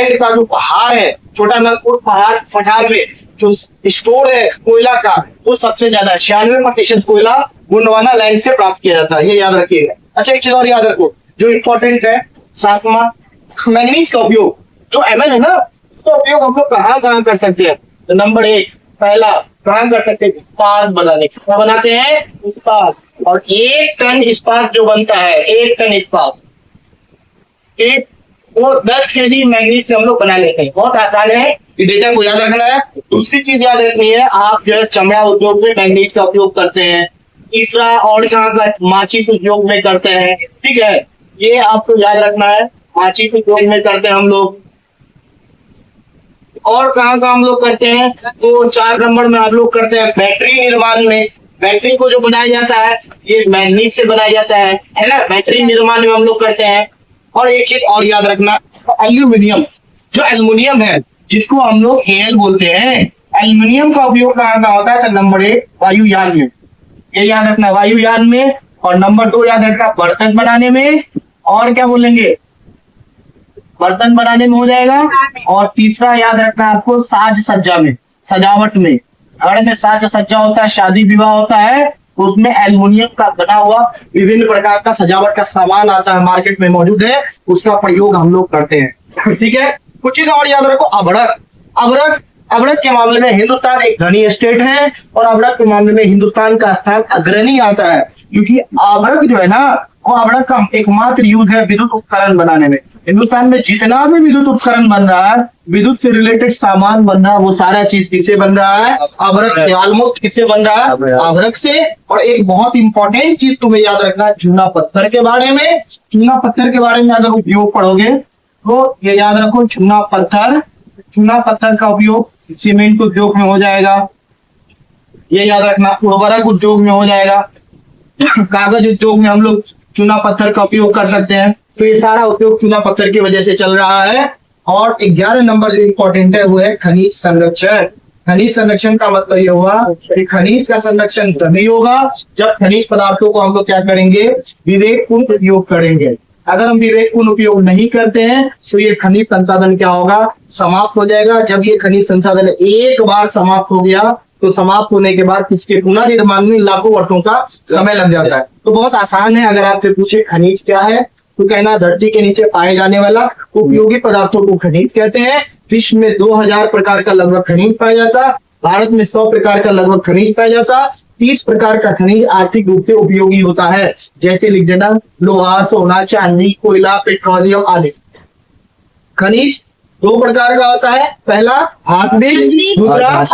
Granite का जो पहाड़ है, छोटा नागपुर पहाड़ पठार में जो स्टोर है कोयला का, वो सबसे ज्यादा 96% कोयला गोंडवाना लैंड से प्राप्त किया जाता है, ये याद रखिएगा। अच्छा एक चीज और याद रखो जो इम्पोर्टेंट है, सातवां मैंगनीज का उपयोग, जो एमएन है ना, उसका उपयोग हम लोग कहाँ कहाँ कर सकते हैं। तो नंबर 1 पहला कहाँ कर सकते हैं, इस्पात बनाने। क्या बनाते हैं, इस्पात। और 1 टन इस्पात जो बनता है, 1 टन इस्पात, एक वो 10 केजी मैंगनीज से हम लोग बना लेते हैं। बहुत आसान है, ये डेटा को याद रखना है। दूसरी चीज याद रखनी है, आप जो है चमड़ा उद्योग में मैंगनीज का उपयोग करते हैं। तीसरा और कहाँ का, माचिस उद्योग में करते हैं, ठीक है, ये आपको याद रखना है, माचिस उद्योग में करते हैं हम लोग। और कहाँ का हम लोग करते हैं, तो 4 नंबर में हम लोग करते हैं बैटरी निर्माण में। बैटरी को जो बनाया जाता है ये मैंगनीज से बनाया जाता है ना, बैटरी निर्माण में हम लोग करते हैं। और एक चीज और याद रखना, एल्यूमिनियम, जो एल्युमिनियम है जिसको हम लोग हेल बोलते हैं, एल्युमिनियम का उपयोग कहाँ का होता है, तो नंबर 1 वायुयान में, ये याद रखना, वायुयान में। और नंबर 2 याद रखना, बर्तन बनाने में। और क्या बोलेंगे, बर्तन बनाने में हो जाएगा। और तीसरा याद रखना आपको, साज सज्जा में, सजावट में, घर में साज सज्जा होता है, शादी विवाह होता है, उसमें एल्युमिनियम का बना हुआ विभिन्न प्रकार का सजावट का सामान आता है, मार्केट में मौजूद है, उसका प्रयोग हम लोग करते हैं, ठीक है। कुछ चीज और याद रखो, अभड़क। अभड़क, अभड़क के मामले में हिंदुस्तान एक धनी स्टेट है, और अभड़क के मामले में हिंदुस्तान का स्थान अग्रणी आता है, क्योंकि अभड़क जो है ना, वो अभड़क का एकमात्र यूज है विद्युत उपकरण बनाने में। हिंदुस्तान में जितना भी विद्युत उपकरण बन रहा है, विद्युत से रिलेटेड सामान बन रहा है, वो सारा चीज किससे बन रहा है, अभड़क से। ऑलमोस्ट किससे बन रहा है, अभड़क से। और एक बहुत इंपॉर्टेंट चीज तुम्हें याद रखना, चूना पत्थर के बारे में। चूना पत्थर के बारे में अगर उपयोग पढ़ोगे तो ये याद रखो, चूना पत्थर, चूना पत्थर का उपयोग सीमेंट उद्योग में हो जाएगा, ये याद रखना। उर्वरक उद्योग में हो जाएगा, कागज उद्योग में हम लोग चूना पत्थर का उपयोग कर सकते हैं। तो ये सारा उपयोग चूना पत्थर की वजह से चल रहा है। और 11 नंबर जो इंपॉर्टेंट है वो है खनिज संरक्षण। खनिज संरक्षण का मतलब ये हुआ कि खनिज का संरक्षण तभी होगा जब खनिज पदार्थों को हम लोग क्या करेंगे, विवेकपूर्ण उपयोग करेंगे। अगर हम विवेकपूर्ण उपयोग नहीं करते हैं तो ये खनिज संसाधन क्या होगा, समाप्त हो जाएगा। जब ये खनिज संसाधन एक बार समाप्त हो गया तो समाप्त होने के बाद इसके पुनर्निर्माण में लाखों वर्षों का समय लग जाता है। तो बहुत आसान है, अगर आपसे पूछे खनिज क्या है तो कहना धरती के नीचे पाए जाने वाला उपयोगी पदार्थों को खनिज कहते हैं। विश्व में 2000 प्रकार का लगभग खनिज पाया जाता, भारत में 100 प्रकार का लगभग खनिज पाया जाता। 30 प्रकार का खनिज आर्थिक रूप से उपयोगी होता है, जैसे लिख देना, लोहा, सोना, चांदी, कोयला, पेट्रोलियम आदि। खनिज 2 प्रकार का होता है, पहला धात्विक, दूसरा।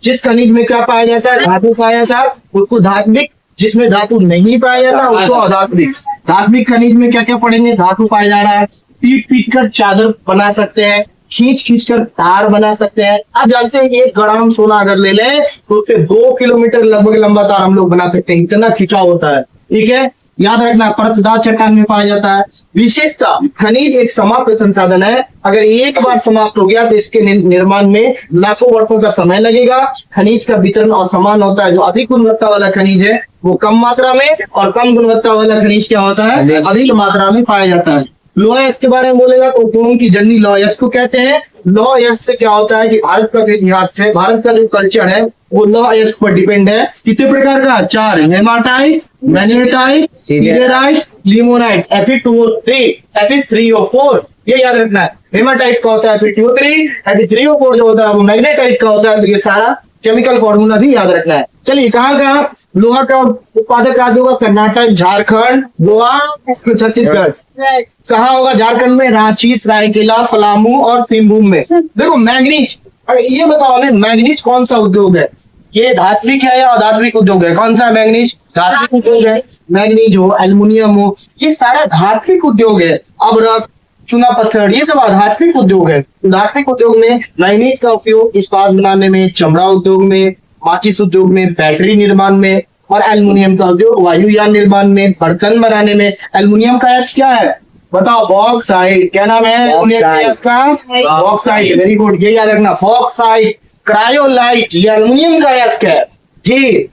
जिस खनिज में क्या पाया जाता है, धातु पाया जाता है, उसको धात्विक। जिसमें धातु नहीं पाया जाता उसको अधात्विक। धात्विक खनिज में क्या क्या पढ़ेंगे, धातु पाया जा रहा है, पीट पीट कर चादर बना सकते हैं, खींच खींच कर तार बना सकते हैं। आप जानते हैं कि 1 ग्राम सोना अगर ले लें तो उससे 2 किलोमीटर लगभग लंबा तार हम लोग बना सकते हैं, इतना खिंचाव होता है, ठीक है। याद रखना, परतदार चट्टान में पाया जाता है। विशेषता, खनिज एक समाप्त संसाधन है, अगर एक बार समाप्त हो गया तो इसके निर्माण में लाखों वर्षों का समय लगेगा। खनिज का वितरण असमान होता है, जो अधिक गुणवत्ता वाला खनिज है वो कम मात्रा में, और कम गुणवत्ता वाला खनिज क्या होता है, अधिक मात्रा में पाया जाता है। लौह अयस्क के बारे में बोलेगा तो उपयोग की जननी लौह अयस्क को कहते हैं। लौह अयस्क से क्या होता है कि भारत का जो इतिहास है, भारत का जो कल्चर है वो लौह अयस्क पर डिपेंड है। कितने प्रकार का, 4, haematite, magnetite, siderite, limonite, Fe2O3, Fe3O4, ये याद रखना है। हेमाटाइट का होता है Fe2O3, Fe3O4 जो होता है वो मैग्नेटाइट का होता है। तो ये सारा केमिकल फॉर्मूला भी याद रखना है। चलिए, कहाँ कहाँ लोहा का उत्पादक राज्य होगा, कर्नाटक, झारखंड, गोवा, छत्तीसगढ़। कहाँ होगा, झारखंड में रांची, सरायकेला, पलामू और सिंहभूम में। देखो मैंगनीज, ये बताओ हमें मैंगनीज कौन सा उद्योग है, ये धात्विक है या अधात्विक उद्योग है, कौन सा मैंगनीज, धात्विक उद्योग है। मैंगनीज हो, एल्युमिनियम हो, ये सारा धात्विक उद्योग है। अभ्रक, चूना पत्थर, ये सब आध्यात्मिक उद्योग है। धात्विक उद्योग में मैंगनीज का उपयोग इस्पात बनाने में, चमड़ा उद्योग में, माचिस उद्योग में, बैटरी निर्माण में, और एल्युमिनियम का उपयोग वायुयान निर्माण में, बर्तन बनाने में। एल्युमिनियम का एस क्या है बताओ, बॉक्साइट। क्या नाम है का, बॉक्साइट। वेरी गुड, ये याद रखना, बॉक्साइट। क्रायोलाइट, ये एल्युमिनियम का एस है जी।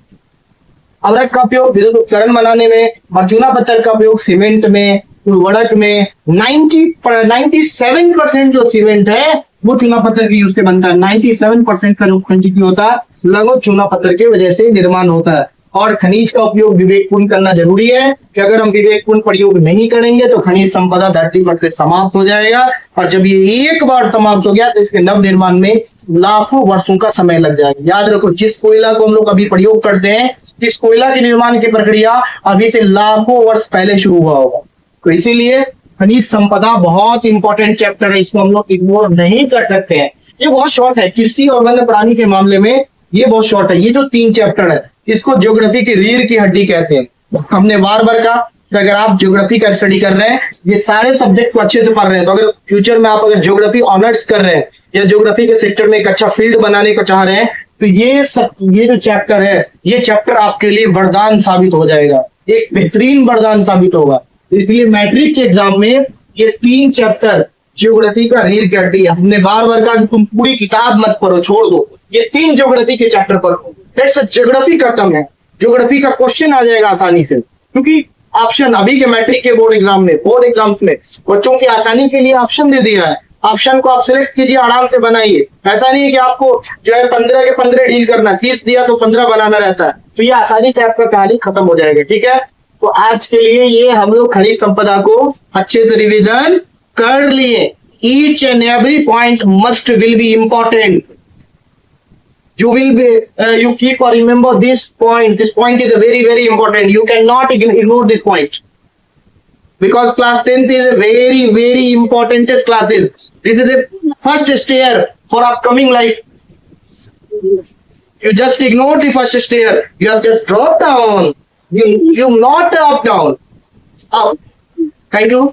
अभ्रक का उपयोग विद्युत उपकरण बनाने में, और चूना पत्थर का उपयोग सीमेंट में, उर्वरक में 97% जो सीमेंट है वो चूना पत्थर के यूज से बनता है। 97% का जो क्वांटिटी होता है लगभग चूना पत्थर की वजह से निर्माण होता है। और खनिज का उपयोग विवेकपूर्ण करना जरूरी है कि अगर हम विवेकपूर्ण प्रयोग नहीं करेंगे तो खनिज संपदा धरती पर से समाप्त हो जाएगा, और जब ये एक बार समाप्त हो गया तो इसके नव निर्माण में लाखों वर्षों का समय लग जाएगा। याद रखो, जिस कोयला को हम लोग अभी प्रयोग करते हैं, इस कोयला के निर्माण की प्रक्रिया अभी से लाखों वर्ष पहले शुरू हुआ होगा। तो इसीलिए खनिज संपदा बहुत इंपॉर्टेंट चैप्टर है, इसको हम लोग इग्नोर नहीं कर सकते हैं। ये बहुत शॉर्ट है, कृषि और वन्य प्राणी के मामले में ये बहुत शॉर्ट है। ये जो 3 चैप्टर है इसको ज्योग्राफी की रीढ़ की हड्डी कहते हैं। हमने बार बार कहा कि अगर आप ज्योग्राफी का स्टडी कर रहे हैं, ये सारे सब्जेक्ट को अच्छे से पढ़ रहे हैं, तो अगर फ्यूचर में आप अगर ज्योग्राफी ऑनर्स कर रहे हैं या ज्योग्राफी के सेक्टर में एक अच्छा फील्ड बनाने को चाह रहे हैं, तो ये जो चैप्टर है, ये चैप्टर आपके लिए वरदान साबित हो जाएगा, एक बेहतरीन वरदान साबित होगा। इसलिए मैट्रिक के एग्जाम में ये 3 चैप्टर ज्योग्राफी का रीढ़ की हड्डी है। हमने बार बार कहा कि तुम पूरी किताब मत पढ़ो, छोड़ दो, ये 3 ज्योग्राफी के चैप्टर पढ़ो। ज्योग्राफी खत्म है, ज्योग्राफी का क्वेश्चन आ जाएगा आसानी से, क्योंकि ऑप्शन अभी के मैट्रिक के बोर्ड एग्जाम्स में बच्चों की आसानी के लिए ऑप्शन दे दिया है। ऑप्शन को आप सिलेक्ट कीजिए, आराम से बनाइए। ऐसा नहीं है कि आपको जो है 15 के 15 डील करना, 30 दिया तो 15 बनाना रहता है, तो ये आसानी से आपका कहानी खत्म हो जाएगा। ठीक है, तो आज के लिए ये हम लोग खनिज संपदा को अच्छे से रिवीजन कर लिए। Each and every point must will be important. You keep or remember this point. This point is a very important. You cannot ignore this point, because class 10th is a very important classes. This is a first stair for upcoming life. You just ignore the first stair. You have just dropped down. You not up down. Up. Thank you.